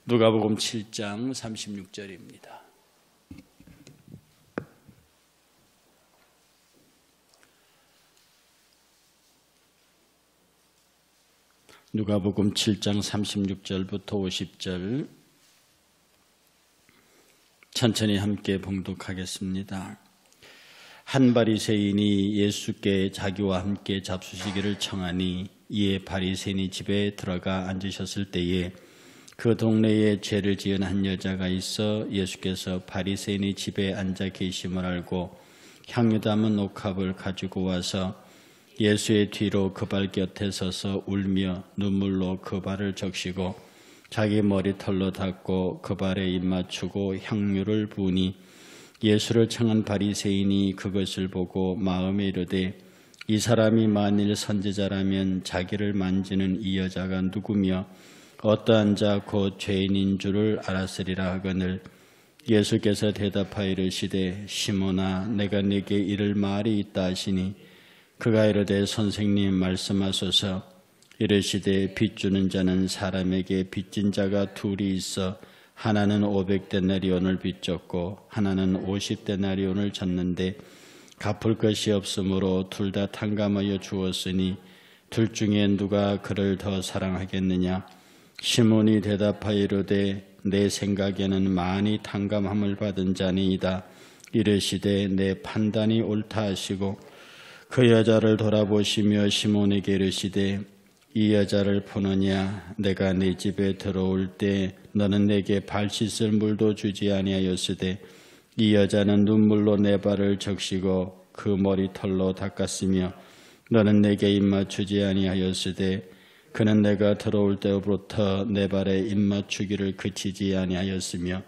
누가복음 7장 36절입니다. 누가복음 7장 36절부터 50절 천천히 함께 봉독하겠습니다. 한 바리새인이 예수께 자기와 함께 잡수시기를 청하니 이에 바리새인이 집에 들어가 앉으셨을 때에 그 동네에 죄를 지은 한 여자가 있어 예수께서 바리새인이 집에 앉아 계심을 알고 향유 담은 옥합을 가지고 와서 예수의 뒤로 그 발 곁에 서서 울며 눈물로 그 발을 적시고 자기 머리털로 닦고 그 발에 입 맞추고 향유를 부으니 예수를 청한 바리새인이 그것을 보고 마음에 이르되 이 사람이 만일 선지자라면 자기를 만지는 이 여자가 누구며 어떠한 자 곧 죄인인 줄을 알았으리라 하거늘 예수께서 대답하여 이르시되 시몬아 내가 네게 이를 말이 있다 하시니 그가 이르되 선생님 말씀하소서 이르시되 빚 주는 자는 사람에게 빚진 자가 둘이 있어 하나는 500데나리온을 빚졌고 하나는 50데나리온을 졌는데 갚을 것이 없으므로 둘 다 탕감하여 주었으니 둘 중에 누가 그를 더 사랑하겠느냐. 시몬이 대답하여 이르되 내 생각에는 많이 탕감함을 받은 자니이다. 이르시되 내 판단이 옳다 하시고 그 여자를 돌아보시며 시몬에게 이르시되 이 여자를 보느냐. 내가 네 집에 들어올 때 너는 내게 발 씻을 물도 주지 아니하였으되 이 여자는 눈물로 내 발을 적시고 그 머리털로 닦았으며 너는 내게 입 맞추지 아니하였으되 그는 내가 들어올 때부터 내 발에 입 맞추기를 그치지 아니하였으며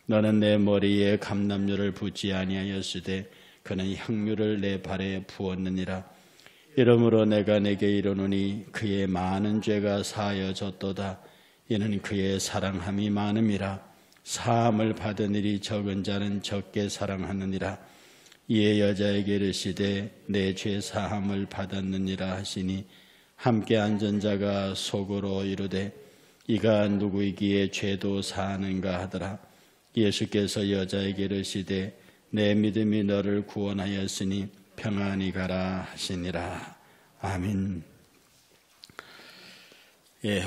너는 내 머리에 감람유를 붓지 아니하였으되 그는 향유를 내 발에 부었느니라. 이러므로 내가 내게 이르노니 그의 많은 죄가 사하여졌도다. 이는 그의 사랑함이 많음이라. 사함을 받은 일이 적은 자는 적게 사랑하느니라. 이에 여자에게 이르시되 내 죄 사함을 받았느니라 하시니 함께 앉은 자가 속으로 이르되 이가 누구이기에 죄도 사하는가 하더라. 예수께서 여자에게 이르시되 내 믿음이 너를 구원하였으니 평안히 가라 하시니라. 아멘.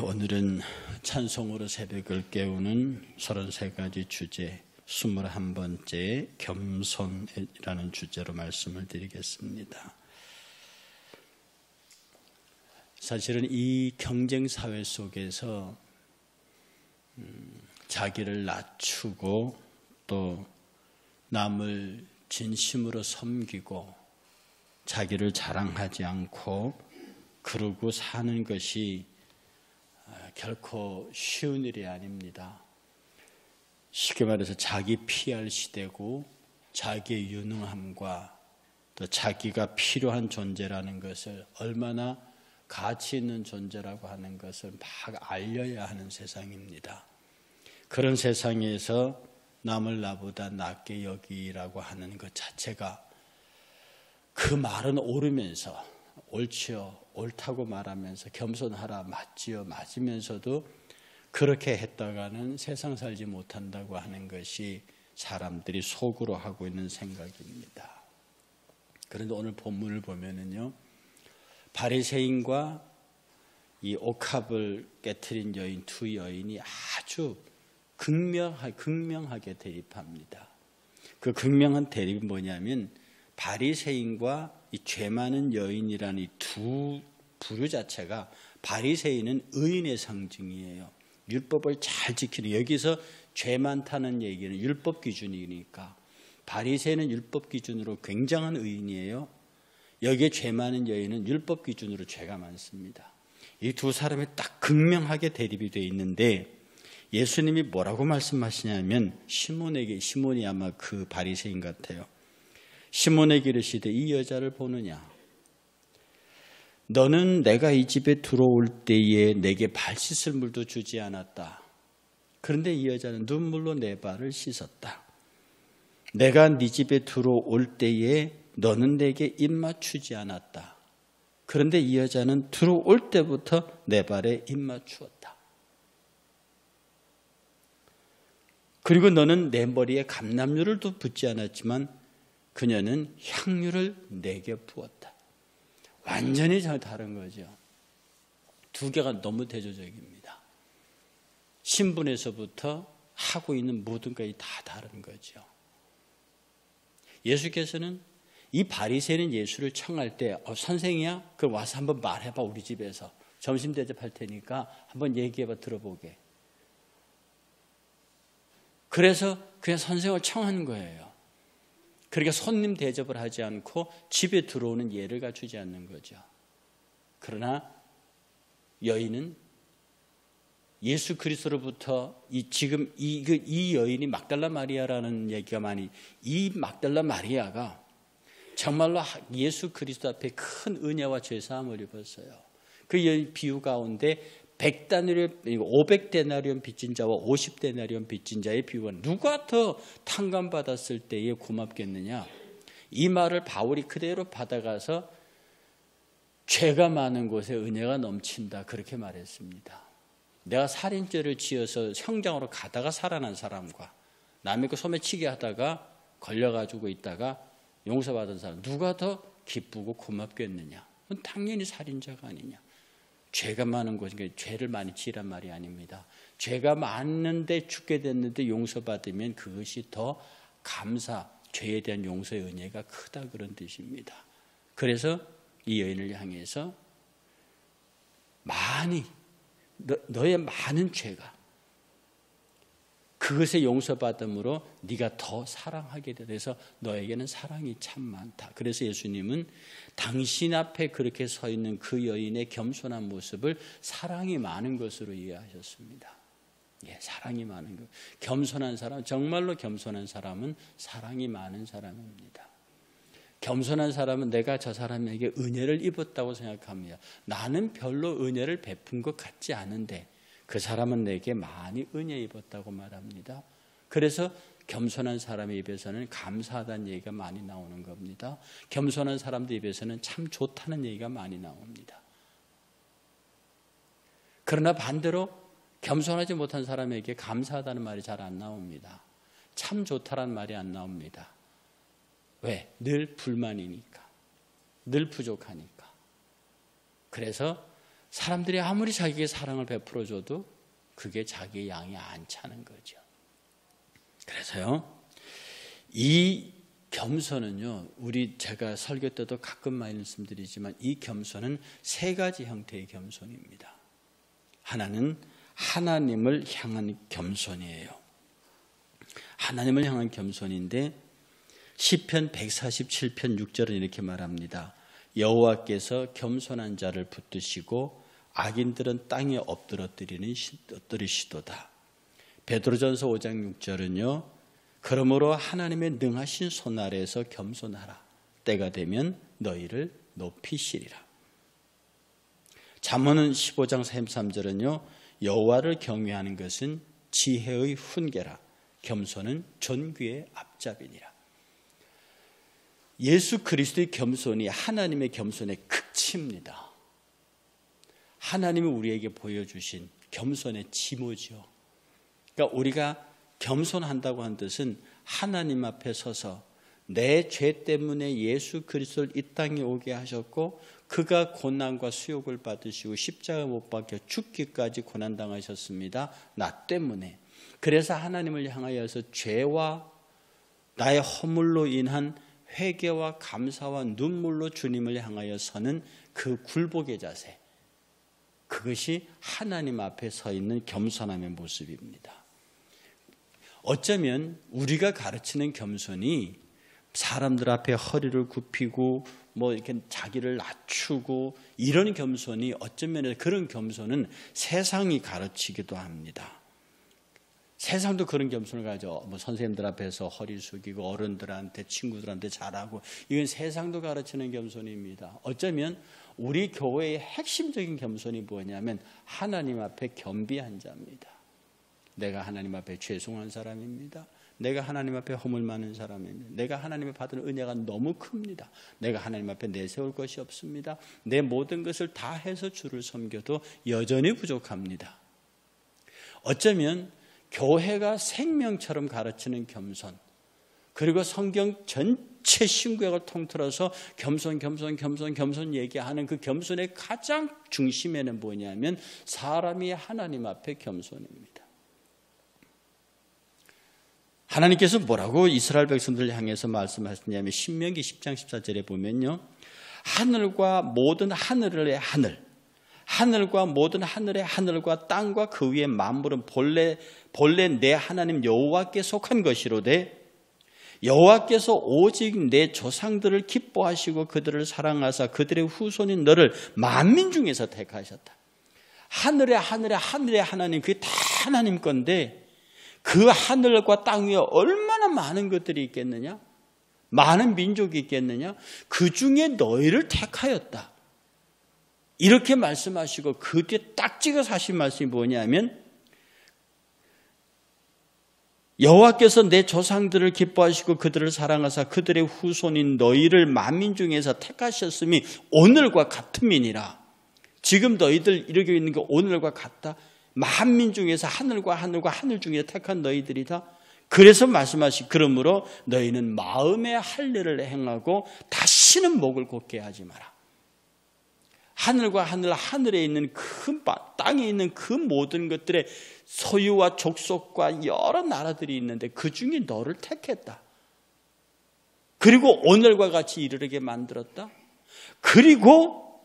오늘은 찬송으로 새벽을 깨우는 33가지 주제 21번째 겸손이라는 주제로 말씀을 드리겠습니다. 사실은 이 경쟁 사회 속에서 자기를 낮추고 또 남을 진심으로 섬기고 자기를 자랑하지 않고 그러고 사는 것이 결코 쉬운 일이 아닙니다. 쉽게 말해서 자기 PR 시대고 자기의 유능함과 또 자기가 필요한 존재라는 것을 얼마나 가치 있는 존재라고 하는 것을 막 알려야 하는 세상입니다. 그런 세상에서 남을 나보다 낮게 여기라고 하는 것 자체가 그 말은 옳으면서 옳지요, 옳다고 말하면서 겸손하라, 맞지요, 맞으면서도 그렇게 했다가는 세상 살지 못한다고 하는 것이 사람들이 속으로 하고 있는 생각입니다. 그런데 오늘 본문을 보면은요, 바리새인과 이 옥합을 깨트린 여인 두 여인이 아주 극명하게 대립합니다. 그 극명한 대립이 뭐냐면 바리새인과 이 죄 많은 여인이라는 이 두 부류 자체가 바리새인은 의인의 상징이에요. 율법을 잘 지키는, 여기서 죄 많다는 얘기는 율법 기준이니까 바리새인은 율법 기준으로 굉장한 의인이에요. 여기에 죄 많은 여인은 율법 기준으로 죄가 많습니다. 이 두 사람이 딱 극명하게 대립이 되어 있는데 예수님이 뭐라고 말씀하시냐면 시몬이 아마 그 바리새인 같아요. 시몬에게 이르시되 이 여자를 보느냐. 너는 내가 이 집에 들어올 때에 내게 발 씻을 물도 주지 않았다. 그런데 이 여자는 눈물로 내 발을 씻었다. 내가 네 집에 들어올 때에 너는 내게 입 맞추지 않았다. 그런데 이 여자는 들어올 때부터 내 발에 입 맞추었다. 그리고 너는 내 머리에 감람류를 또 붓지 않았지만 그녀는 향유를 내게 부었다. 완전히 다른 거죠. 두 개가 너무 대조적입니다. 신분에서부터 하고 있는 모든 것이 다 다른 거죠. 예수께서는 이 바리새인은 예수를 청할 때 선생이야? 그럼 와서 한번 말해봐. 우리 집에서 점심 대접할 테니까 한번 얘기해봐. 들어보게. 그래서 그냥 선생을 청한 거예요. 그러니까 손님 대접을 하지 않고 집에 들어오는 예를 갖추지 않는 거죠. 그러나 여인은 예수 그리스도로부터 지금 이 여인이 막달라 마리아라는 얘기가 많이, 이 막달라 마리아가 정말로 예수 그리스도 앞에 큰 은혜와 죄사함을 입었어요. 그 여인 비유 가운데 500데나리온 빚진 자와 50데나리온 빚진 자의 비유가 누가 더 탕감받았을 때에 고맙겠느냐. 이 말을 바울이 그대로 받아가서 죄가 많은 곳에 은혜가 넘친다 그렇게 말했습니다. 내가 살인죄를 지어서 형장으로 가다가 살아난 사람과 남의 거 소매치기 하다가 걸려가지고 있다가 용서받은 사람 누가 더 기쁘고 고맙겠느냐. 그건 당연히 살인자가 아니냐. 죄가 많은 곳이니까 죄를 많이 지란 말이 아닙니다. 죄가 많은데 죽게 됐는데 용서받으면 그것이 더 죄에 대한 용서의 은혜가 크다 그런 뜻입니다. 그래서 이 여인을 향해서 너의 많은 죄가 그것의 용서받음으로 네가 더 사랑하게 돼서 너에게는 사랑이 참 많다. 그래서 예수님은 당신 앞에 그렇게 서 있는 그 여인의 겸손한 모습을 사랑이 많은 것으로 이해하셨습니다. 예, 사랑이 많은 것. 겸손한 사람, 정말로 겸손한 사람은 사랑이 많은 사람입니다. 겸손한 사람은 내가 저 사람에게 은혜를 입었다고 생각합니다. 나는 별로 은혜를 베푼 것 같지 않은데 그 사람은 내게 많이 은혜 입었다고 말합니다. 그래서 겸손한 사람의 입에서는 감사하다는 얘기가 많이 나오는 겁니다. 겸손한 사람들 입에서는 참 좋다는 얘기가 많이 나옵니다. 그러나 반대로 겸손하지 못한 사람에게 감사하다는 말이 잘 안 나옵니다. 참 좋다라는 말이 안 나옵니다. 왜? 늘 불만이니까. 늘 부족하니까. 그래서 사람들이 아무리 자기에게 사랑을 베풀어줘도 그게 자기의 양이 안 차는 거죠. 그래서요, 이 겸손은요, 제가 설교 때도 가끔 말씀드리지만 이 겸손은 세 가지 형태의 겸손입니다. 하나는 하나님을 향한 겸손이에요. 하나님을 향한 겸손인데 시편 147편 6절은 이렇게 말합니다. 여호와께서 겸손한 자를 붙드시고 악인들은 땅에 엎드리시도다. 베드로전서 5장 6절은요. 그러므로 하나님의 능하신 손 아래에서 겸손하라. 때가 되면 너희를 높이시리라. 잠언은 15장 33절은요. 여호와를 경외하는 것은 지혜의 훈계라. 겸손은 존귀의 앞잡이니라. 예수 그리스도의 겸손이 하나님의 겸손의 극치입니다. 하나님이 우리에게 보여주신 겸손의 지모죠. 그러니까 우리가 겸손한다고 한 뜻은 하나님 앞에 서서 내 죄 때문에 예수 그리스도를 이 땅에 오게 하셨고 그가 고난과 수욕을 받으시고 십자가 못 박혀 죽기까지 고난당하셨습니다. 나 때문에. 그래서 하나님을 향하여서 죄와 나의 허물로 인한 회개와 감사와 눈물로 주님을 향하여 서는 그 굴복의 자세, 그것이 하나님 앞에 서 있는 겸손함의 모습입니다. 어쩌면 우리가 가르치는 겸손이 사람들 앞에 허리를 굽히고 이렇게 자기를 낮추고 이런 겸손이 어쩌면 그런 겸손은 세상이 가르치기도 합니다. 세상도 그런 겸손을 가져. 선생님들 앞에서 허리 숙이고 어른들한테 친구들한테 잘하고 이건 세상도 가르치는 겸손입니다. 어쩌면 우리 교회의 핵심적인 겸손이 뭐냐면 하나님 앞에 겸비한 자입니다. 내가 하나님 앞에 죄송한 사람입니다. 내가 하나님 앞에 허물 많은 사람입니다. 내가 하나님의 받은 은혜가 너무 큽니다. 내가 하나님 앞에 내세울 것이 없습니다. 내 모든 것을 다 해서 주를 섬겨도 여전히 부족합니다. 어쩌면 교회가 생명처럼 가르치는 겸손, 그리고 성경 전체 신구약을 통틀어서 겸손 얘기하는 그 겸손의 가장 중심에는 뭐냐면 사람이 하나님 앞에 겸손입니다. 하나님께서 뭐라고 이스라엘 백성들을 향해서 말씀하셨냐면 신명기 10장 14절에 보면요, 하늘과 모든 하늘의 하늘, 하늘과 모든 하늘의 하늘과 땅과 그 위의 만물은 본래 내 하나님 여호와께 속한 것이로되 여호와께서 오직 내 조상들을 기뻐하시고 그들을 사랑하사 그들의 후손인 너를 만민 중에서 택하셨다. 하늘의 하나님, 그게 다 하나님 건데 그 하늘과 땅 위에 얼마나 많은 것들이 있겠느냐? 많은 민족이 있겠느냐? 그 중에 너희를 택하였다. 이렇게 말씀하시고 그 뒤에 딱 찍어서 하신 말씀이 뭐냐면 여호와께서 내 조상들을 기뻐하시고 그들을 사랑하사 그들의 후손인 너희를 만민 중에서 택하셨음이 오늘과 같음이니라. 지금 너희들 이러고 있는 게 오늘과 같다. 만민 중에서 하늘과 하늘 중에 택한 너희들이다. 그래서 말씀하시 그러므로 너희는 마음의 할례를 행하고 다시는 목을 곧게 하지 마라. 하늘과 하늘에 있는 그 땅에 있는 그 모든 것들의 소유와 족속과 여러 나라들이 있는데 그 중에 너를 택했다. 그리고 오늘과 같이 이르게 만들었다. 그리고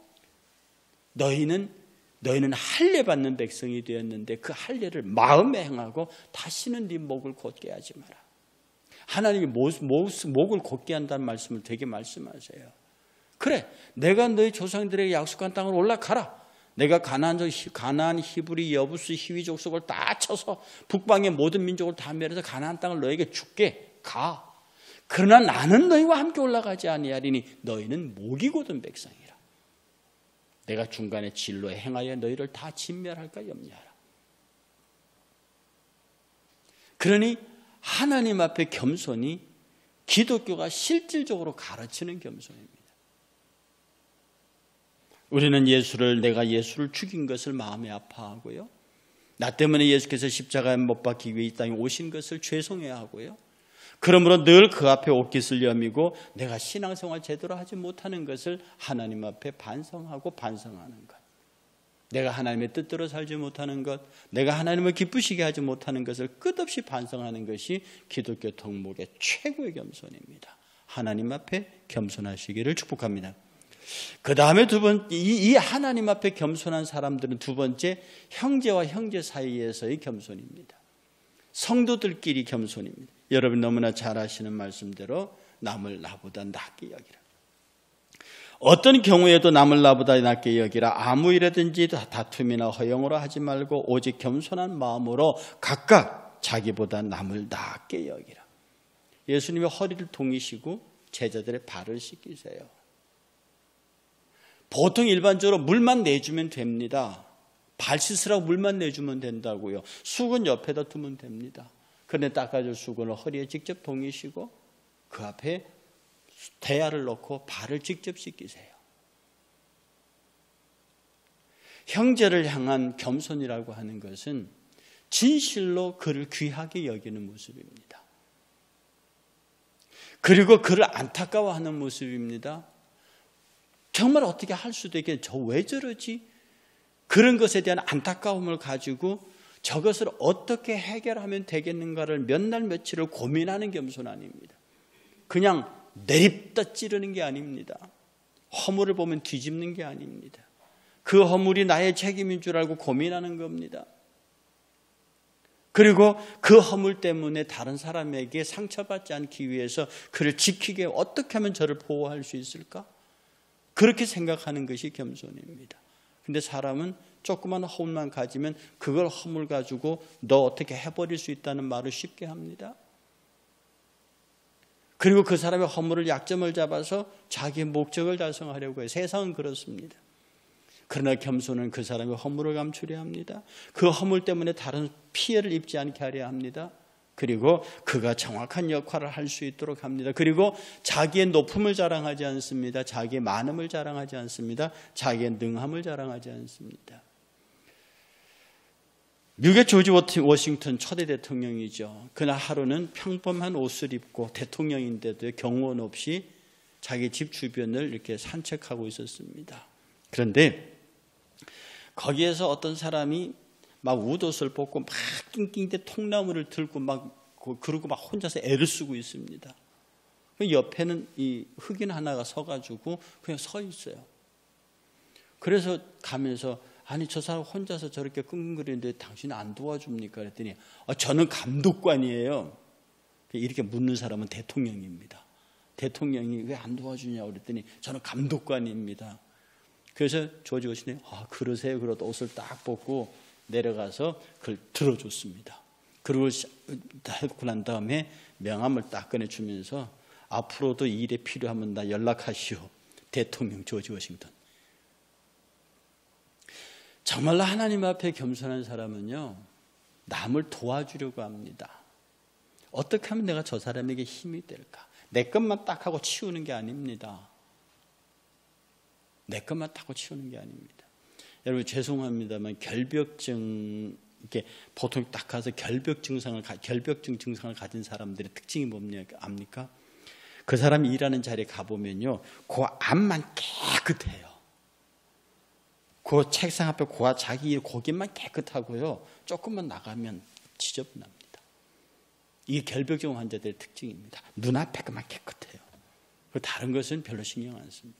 너희는 할례 받는 백성이 되었는데 그 할례를 마음에 행하고 다시는 네 목을 곧게 하지 마라. 하나님이 목을 곧게 한다는 말씀을 되게 말씀하세요. 그래, 내가 너희 조상들에게 약속한 땅으로 올라가라. 내가 가나안, 히브리, 여부스, 히위 족속을 다 쳐서 북방의 모든 민족을 다 멸해서 가나안 땅을 너에게 줄게. 가. 그러나 나는 너희와 함께 올라가지 아니하리니 너희는 목이 곧은 백성이라. 내가 중간에 진로에 행하여 너희를 다 진멸할까 염려하라. 그러니 하나님 앞에 겸손이 기독교가 실질적으로 가르치는 겸손입니다. 우리는 내가 예수를 죽인 것을 마음에 아파하고요. 나 때문에 예수께서 십자가에 못 박히기 위해 이 땅에 오신 것을 죄송해하고요. 그러므로 늘 그 앞에 옷깃을 여미고 내가 신앙생활 제대로 하지 못하는 것을 하나님 앞에 반성하고 반성하는 것. 내가 하나님의 뜻대로 살지 못하는 것, 내가 하나님을 기쁘시게 하지 못하는 것을 끝없이 반성하는 것이 기독교 덕목의 최고의 겸손입니다. 하나님 앞에 겸손하시기를 축복합니다. 그 다음에 이 하나님 앞에 겸손한 사람들은 두 번째, 형제와 형제 사이에서의 겸손입니다. 성도들끼리 겸손입니다. 여러분 너무나 잘 아시는 말씀대로 남을 나보다 낫게 여기라. 어떤 경우에도 남을 나보다 낫게 여기라. 아무 일이든지 다툼이나 허영으로 하지 말고 오직 겸손한 마음으로 각각 자기보다 남을 낫게 여기라. 예수님이 허리를 동이시고 제자들의 발을 씻기세요. 보통 일반적으로 물만 내주면 됩니다. 발 씻으라고 물만 내주면 된다고요. 수건 옆에다 두면 됩니다. 그런데 닦아줄 수건을 허리에 직접 동이시고 그 앞에 대야를 놓고 발을 직접 씻기세요. 형제를 향한 겸손이라고 하는 것은 진실로 그를 귀하게 여기는 모습입니다. 그리고 그를 안타까워하는 모습입니다. 정말 어떻게 할 수도 있겠네. 저 왜 저러지? 그런 것에 대한 안타까움을 가지고 저것을 어떻게 해결하면 되겠는가를 몇 날 며칠을 고민하는 겸손 아닙니다. 그냥 내립다 찌르는 게 아닙니다. 허물을 보면 뒤집는 게 아닙니다. 그 허물이 나의 책임인 줄 알고 고민하는 겁니다. 그리고 그 허물 때문에 다른 사람에게 상처받지 않기 위해서 그를 지키게 어떻게 하면 저를 보호할 수 있을까? 그렇게 생각하는 것이 겸손입니다. 근데 사람은 조그만 허물만 가지면 그걸 허물 가지고 너 어떻게 해버릴 수 있다는 말을 쉽게 합니다. 그리고 그 사람의 허물을 약점을 잡아서 자기의 목적을 달성하려고 해요. 세상은 그렇습니다. 그러나 겸손은 그 사람의 허물을 감추려 합니다. 그 허물 때문에 다른 피해를 입지 않게 하려 합니다. 그리고 그가 정확한 역할을 할 수 있도록 합니다. 그리고 자기의 높음을 자랑하지 않습니다. 자기의 많음을 자랑하지 않습니다. 자기의 능함을 자랑하지 않습니다. 미국의 조지 워싱턴 초대 대통령이죠. 그날 하루는 평범한 옷을 입고 대통령인데도 경호원 없이 자기 집 주변을 이렇게 산책하고 있었습니다. 그런데 거기에서 어떤 사람이 막 웃옷을 벗고 막 낑낑대 통나무를 들고 그러고 막 혼자서 애를 쓰고 있습니다. 옆에는 이 흑인 하나가 서가지고 그냥 서 있어요. 그래서 가면서 아니 저 사람 혼자서 저렇게 끙끙거리는데 당신 안 도와줍니까? 그랬더니 저는 감독관이에요. 이렇게 묻는 사람은 대통령입니다. 대통령이 왜 안 도와주냐고 그랬더니 저는 감독관입니다. 그래서 조지 워싱턴이 그러세요. 그러다 옷을 딱 벗고 내려가서 그걸 들어줬습니다. 그리고 하고 난 다음에 명함을 딱 꺼내주면서 앞으로도 일에 필요하면 나 연락하시오. 대통령 조지 워싱턴. 정말로 하나님 앞에 겸손한 사람은요, 남을 도와주려고 합니다. 어떻게 하면 내가 저 사람에게 힘이 될까? 내 것만 딱 하고 치우는 게 아닙니다. 내 것만 딱 하고 치우는 게 아닙니다. 여러분 죄송합니다만 결벽증, 이렇게 보통 딱 가서 결벽증 증상을 가진 사람들의 특징이 뭡니까? 압니까? 그 사람이 일하는 자리에 가보면요, 그 앞만 깨끗해요. 그 책상 앞에 자기 고깃만 깨끗하고요. 조금만 나가면 지저분합니다. 이게 결벽증 환자들의 특징입니다. 눈앞에만 깨끗해요. 다른 것은 별로 신경 안 씁니다.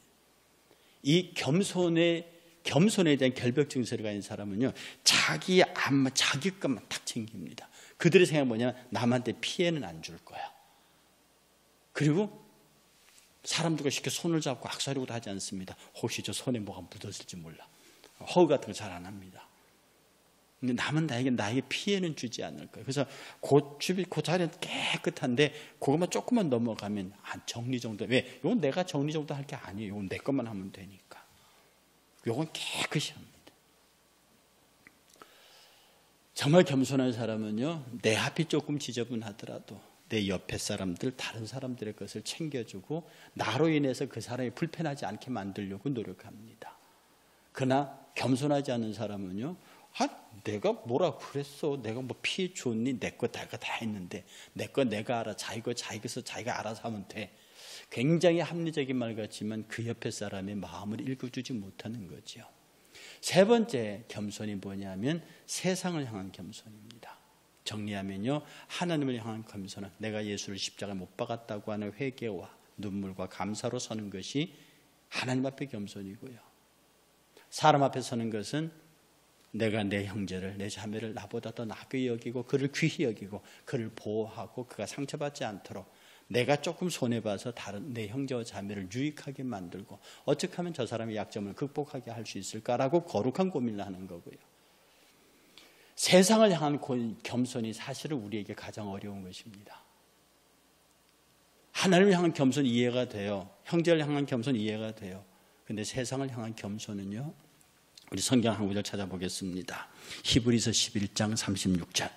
이 겸손에 대한 결벽증 증세를 가진 사람은요, 자기 앞만, 자기 것만 딱 챙깁니다. 그들의 생각은 뭐냐면 남한테 피해는 안 줄 거야. 그리고 사람들과 쉽게 손을 잡고 악수하려고도 하지 않습니다. 혹시 저 손에 뭐가 묻었을지 몰라. 허우 같은 거 잘 안 합니다. 근데 남은 나에게 피해는 주지 않을 거예요. 그래서 그 자리는 깨끗한데 그것만 조금만 넘어가면 정리정돈. 왜? 이건 내가 정리정돈 할 게 아니에요. 이건 내 것만 하면 되니까. 이건 깨끗이 합니다. 정말 겸손한 사람은요, 내 앞이 조금 지저분하더라도 내 옆에 사람들, 다른 사람들의 것을 챙겨주고 나로 인해서 그 사람이 불편하지 않게 만들려고 노력합니다. 그러나 겸손하지 않은 사람은요, 내가 뭐라 그랬어? 내가 뭐 피해 줬니? 내 거 다 했는데 내 거 내가 알아. 자기 것에서 자기가 알아서 하면 돼. 굉장히 합리적인 말 같지만 그 옆에 사람의 마음을 읽어주지 못하는 거죠. 세 번째 겸손이 뭐냐면 세상을 향한 겸손입니다. 정리하면요, 하나님을 향한 겸손은 내가 예수를 십자가에 못 박았다고 하는 회개와 눈물과 감사로 서는 것이 하나님 앞에 겸손이고요. 사람 앞에 서는 것은 내가 내 형제를, 내 자매를 나보다 더 나게 여기고 그를 귀히 여기고 그를 보호하고 그가 상처받지 않도록 내가 조금 손해봐서 다른 내 형제와 자매를 유익하게 만들고 어떻게 하면 저 사람의 약점을 극복하게 할 수 있을까라고 거룩한 고민을 하는 거고요. 세상을 향한 겸손이 사실은 우리에게 가장 어려운 것입니다. 하나님을 향한 겸손 이해가 돼요. 형제를 향한 겸손 이해가 돼요. 그런데 세상을 향한 겸손은요, 우리 성경 한 구절 찾아보겠습니다. 히브리서 11장 36절.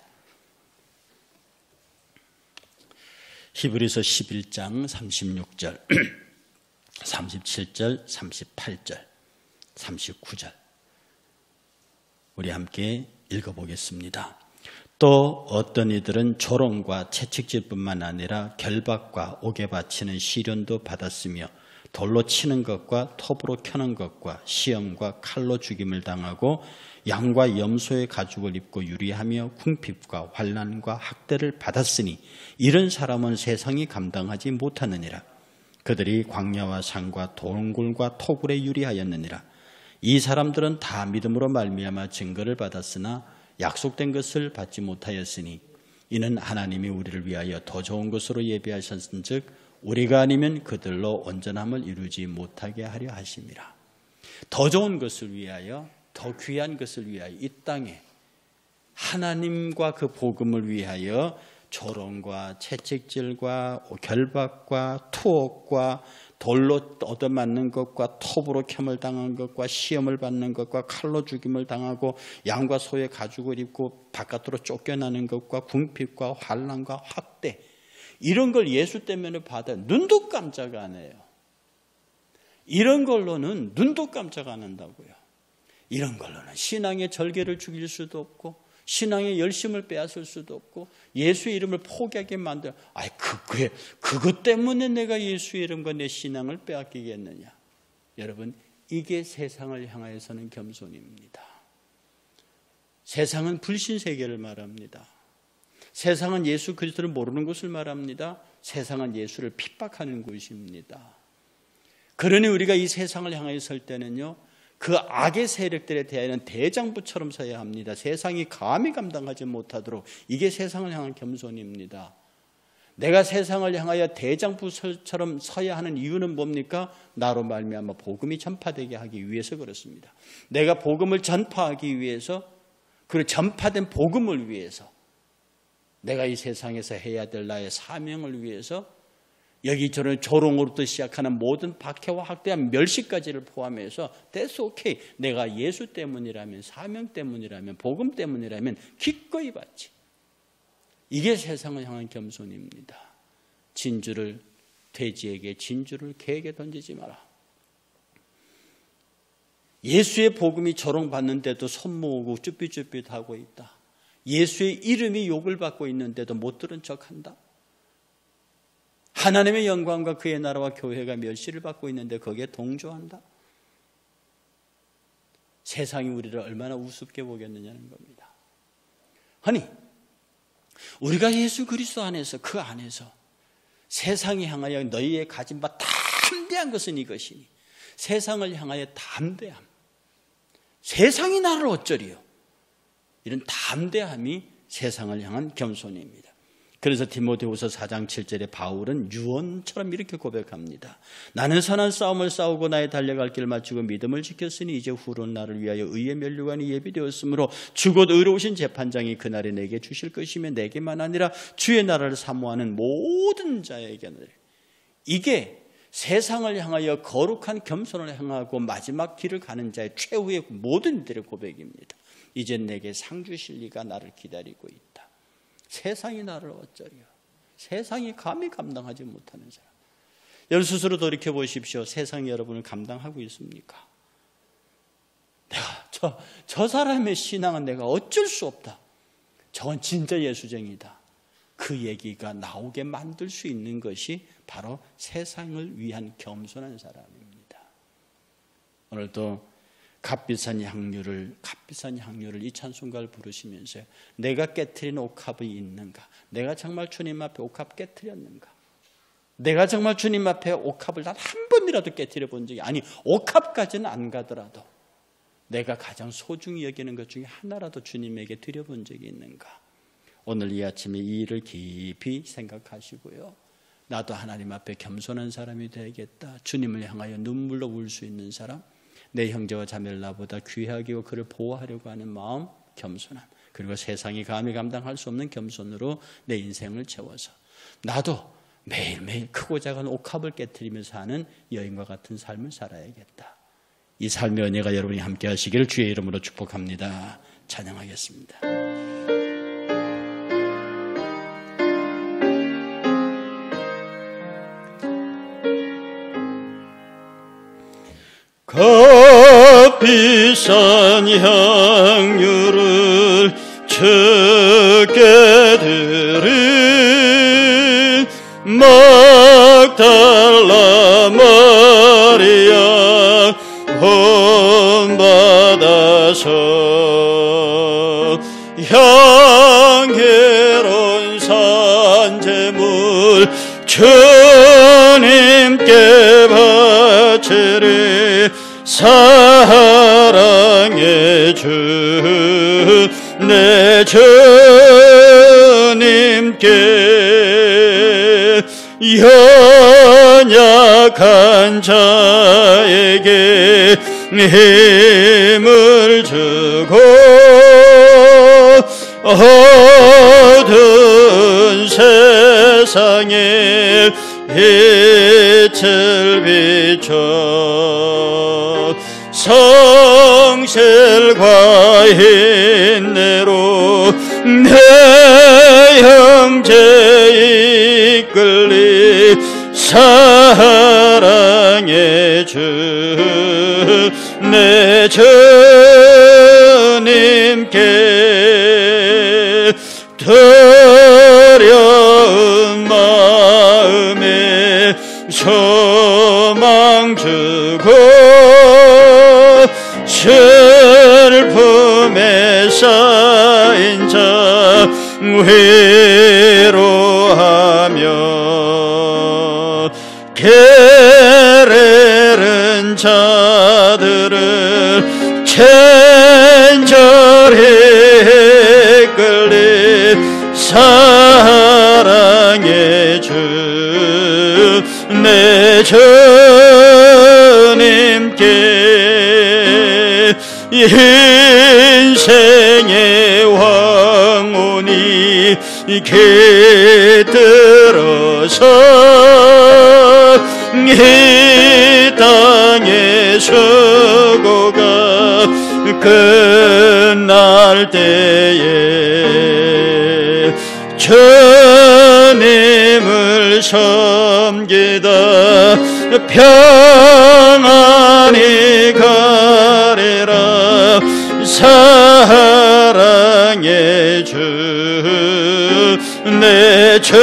히브리서 11장 36절, 37절, 38절, 39절. 우리 함께 읽어보겠습니다. 또 어떤 이들은 조롱과 채찍질뿐만 아니라 결박과 옥에 바치는 시련도 받았으며 돌로 치는 것과 톱으로 켜는 것과 시험과 칼로 죽임을 당하고 양과 염소의 가죽을 입고 유리하며 궁핍과 환난과 학대를 받았으니 이런 사람은 세상이 감당하지 못하느니라. 그들이 광야와 산과 동굴과 토굴에 유리하였느니라. 이 사람들은 다 믿음으로 말미암아 증거를 받았으나 약속된 것을 받지 못하였으니 이는 하나님이 우리를 위하여 더 좋은 것으로 예비하셨은즉 우리가 아니면 그들로 온전함을 이루지 못하게 하려 하심이라. 더 좋은 것을 위하여, 더 귀한 것을 위하여 이 땅에 하나님과 그 복음을 위하여 조롱과 채찍질과 결박과 투옥과 돌로 얻어맞는 것과 톱으로 켬을 당한 것과 시험을 받는 것과 칼로 죽임을 당하고 양과 소의 가죽을 입고 바깥으로 쫓겨나는 것과 궁핍과 환난과 학대, 이런 걸 예수 때문에 받아 눈도 깜짝 안 해요. 이런 걸로는 눈도 깜짝 안 한다고요. 이런 걸로는 신앙의 절개를 죽일 수도 없고 신앙의 열심을 빼앗을 수도 없고 예수의 이름을 포기하게 만들어 그것 때문에 내가 예수의 이름과 내 신앙을 빼앗기겠느냐. 여러분, 이게 세상을 향하여서는 겸손입니다. 세상은 불신세계를 말합니다. 세상은 예수 그리스도를 모르는 것을 말합니다. 세상은 예수를 핍박하는 곳입니다. 그러니 우리가 이 세상을 향하여 설 때는요, 그 악의 세력들에 대하여는 대장부처럼 서야 합니다. 세상이 감히 감당하지 못하도록. 이게 세상을 향한 겸손입니다. 내가 세상을 향하여 대장부처럼 서야 하는 이유는 뭡니까? 나로 말미암아 복음이 전파되게 하기 위해서 그렇습니다. 내가 복음을 전파하기 위해서, 그리고 전파된 복음을 위해서, 내가 이 세상에서 해야 될 나의 사명을 위해서 여기저런 조롱으로부터 시작하는 모든 박해와 학대와 멸시까지를 포함해서 that's okay. 내가 예수 때문이라면, 사명 때문이라면, 복음 때문이라면 기꺼이 받지. 이게 세상을 향한 겸손입니다. 진주를 돼지에게, 진주를 개에게 던지지 마라. 예수의 복음이 조롱받는데도 손 모으고 쭈삣쭈삣하고 있다. 예수의 이름이 욕을 받고 있는데도 못 들은 척한다. 하나님의 영광과 그의 나라와 교회가 멸시를 받고 있는데 거기에 동조한다. 세상이 우리를 얼마나 우습게 보겠느냐는 겁니다. 아니, 우리가 예수 그리스도 안에서, 그 안에서 세상이 향하여 너희의 가진 바 담대한 것은 이것이니, 세상을 향하여 담대함, 세상이 나를 어쩌리요, 이런 담대함이 세상을 향한 겸손입니다. 그래서 디모데후서 4장 7절에 바울은 유언처럼 이렇게 고백합니다. 나는 선한 싸움을 싸우고 나의 달려갈 길을 마치고 믿음을 지켰으니 이제 후론 나를 위하여 의의 면류관이 예비되었으므로 주곧 의로우신 재판장이 그날에 내게 주실 것이며 내게만 아니라 주의 나라를 사모하는 모든 자에게. 이게 세상을 향하여 거룩한 겸손을 행하고 마지막 길을 가는 자의 최후의 모든 이들의 고백입니다. 이제 내게 상 주실 이가 나를 기다리고 있다. 세상이 나를 어쩌리요. 세상이 감히 감당하지 못하는 사람. 여러분 스스로 돌이켜보십시오. 세상이 여러분을 감당하고 있습니까? 내가 저 사람의 신앙은 내가 어쩔 수 없다. 저건 진짜 예수쟁이다. 그 얘기가 나오게 만들 수 있는 것이 바로 세상을 위한 겸손한 사람입니다. 오늘도 값비싼 향유를 이 찬송가를 부르시면서 내가 깨트린 옥합이 있는가? 내가 정말 주님 앞에 옥합 깨트렸는가? 내가 정말 주님 앞에 옥합을 단 한 번이라도 깨트려 본 적이, 아니 옥합까지는 안 가더라도 내가 가장 소중히 여기는 것 중에 하나라도 주님에게 드려본 적이 있는가? 오늘 이 아침에 이 일을 깊이 생각하시고요. 나도 하나님 앞에 겸손한 사람이 되겠다. 주님을 향하여 눈물로 울 수 있는 사람, 내 형제와 자매를 나보다 귀하게 여기고 그를 보호하려고 하는 마음, 겸손함, 그리고 세상이 감히 감당할 수 없는 겸손으로 내 인생을 채워서 나도 매일매일 크고 작은 옥합을 깨트리면서 사는 여인과 같은 삶을 살아야겠다. 이 삶의 은혜가 여러분이 함께 하시기를 주의 이름으로 축복합니다. 찬양하겠습니다. 값비싼 향유를 주께 드린 막달라 마리아 본받아서 향기로운 산제물 주님께 바치리 사랑의 주 내 주님께 연약한 자에게 힘을 주고 어두운 세상에 빛을 비춰 성실과 인내로 내 형제 이끌리 사랑의 주 내 주님께 두려운 마음에 소망 주고 슬픔에 쌓인 자 위로하며 게으른 자들을 친절히 이끌린 사랑의 주 내 주님께 인생의 황혼이 깃들어서 이 땅의 수고가 끝날 때에 주님을 섬기다 평안히 가리라. 사랑의 주 내 주님께